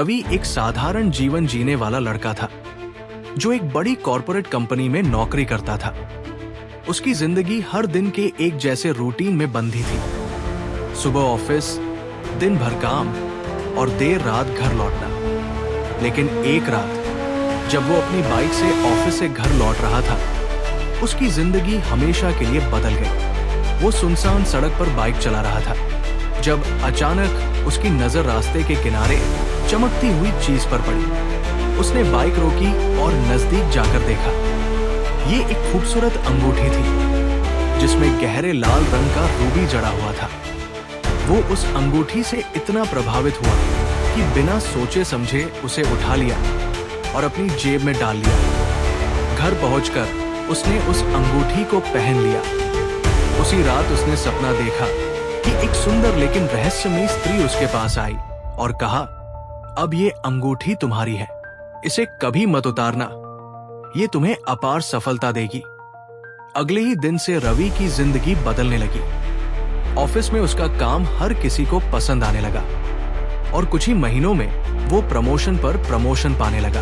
रवि एक साधारण जीवन जीने वाला लड़का था जो एक बड़ी कॉर्पोरेट कंपनी में नौकरी करता था। उसकी जिंदगी हर दिन के एक जैसे रूटीन में बंधी थी। सुबह ऑफिस, दिन भर काम और देर रात घर लौटना। लेकिन एक रात जब वो अपनी बाइक से ऑफिस से घर लौट रहा था, उसकी जिंदगी हमेशा के लिए बदल गई। वो सुनसान सड़क पर बाइक चला रहा था जब अचानक उसकी नजर रास्ते के किनारे चमकती हुई चीज पर पड़ी। उसने बाइक रोकी और नजदीक जाकर देखा। ये एक खूबसूरत अंगूठी थी जिसमें गहरे लाल रंग का रूबी जड़ा हुआ था। वो उस अंगूठी से इतना प्रभावित हुआ कि बिना सोचे समझे उसे उठा लिया और अपनी जेब में डाल लिया। घर पहुंचकर उसने उस अंगूठी को पहन लिया। उसी रात उसने सपना देखा कि एक सुंदर लेकिन रहस्यमयी स्त्री उसके पास आई और कहा, अब ये अंगूठी तुम्हारी है, इसे कभी मत उतारना, ये तुम्हें अपार सफलता देगी। अगले ही दिन से रवि की जिंदगी बदलने लगी। ऑफिस में उसका काम हर किसी को पसंद आने लगा और कुछ ही महीनों में वो प्रमोशन पर प्रमोशन पाने लगा।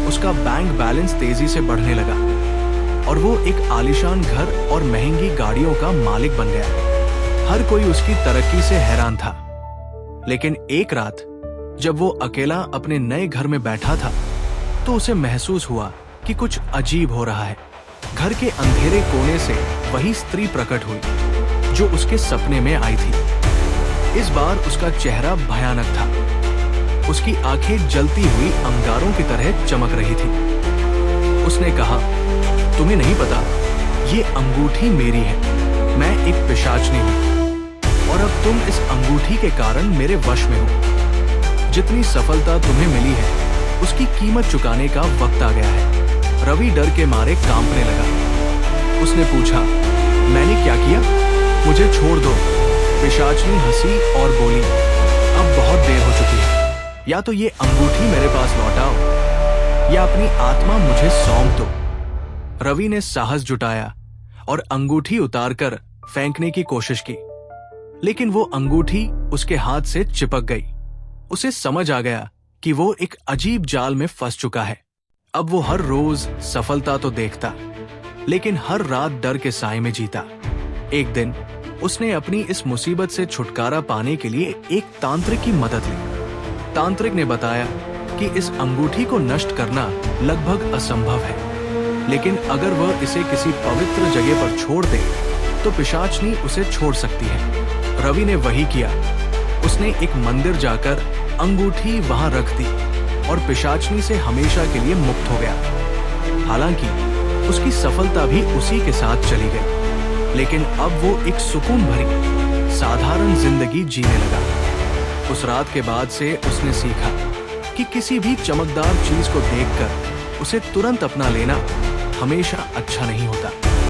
उसका बैंक बैलेंस तेजी से बढ़ने लगा और वो एक आलीशान घर और महंगी गाड़ियों का मालिक बन गया। हर कोई उसकी तरक्की से हैरान था। लेकिन एक रात जब वो अकेला अपने नए घर में बैठा था तो उसे महसूस हुआ कि कुछ अजीब हो रहा है। घर के अंधेरे कोने से वही स्त्री प्रकट हुई जो उसके सपने में आई थी। इस बार उसका चेहरा भयानक था। उसकी आंखें जलती हुई अंगारों की तरह चमक रही थी। उसने कहा, तुम्हें नहीं पता, ये अंगूठी मेरी है। मैं एक पिशाचनी हूँ और अब तुम इस अंगूठी के कारण मेरे वश में हो। जितनी सफलता तुम्हें मिली है उसकी कीमत चुकाने का वक्त आ गया है। रवि डर के मारे कांपने लगा। उसने पूछा, मैंने क्या किया? मुझे छोड़ दो। पिशाचनी हंसी और बोली, अब बहुत देर हो चुकी है। या तो ये अंगूठी मेरे पास लौटाओ या अपनी आत्मा मुझे सौंप दो। रवि ने साहस जुटाया और अंगूठी उतारकर फेंकने की कोशिश की, लेकिन वो अंगूठी उसके हाथ से चिपक गई। उसे समझ आ गया कि वो एक अजीब जाल में फंस चुका है। अब वो हर रोज सफलता तो देखता, लेकिन हर रात डर के साए में जीता। एक दिन उसने अपनी इस मुसीबत से छुटकारा पाने के लिए एक तांत्रिक की मदद ली। तांत्रिक ने बताया कि इस अंगूठी को नष्ट करना लगभग असंभव है, लेकिन अगर वह इसे किसी पवित्र जगह पर छोड़ दे तो पिशाचनी उसे छोड़ सकती है। रवि ने वही किया। उसने एक मंदिर जाकर अंगूठी वहां रख दी और पिशाचनी से हमेशा के लिए मुक्त हो गया। हालांकि उसकी सफलता भी उसी के साथ चली गई, लेकिन अब वो एक सुकून भरी साधारण जिंदगी जीने लगा। उस रात के बाद से उसने सीखा कि किसी भी चमकदार चीज को देखकर उसे तुरंत अपना लेना हमेशा अच्छा नहीं होता।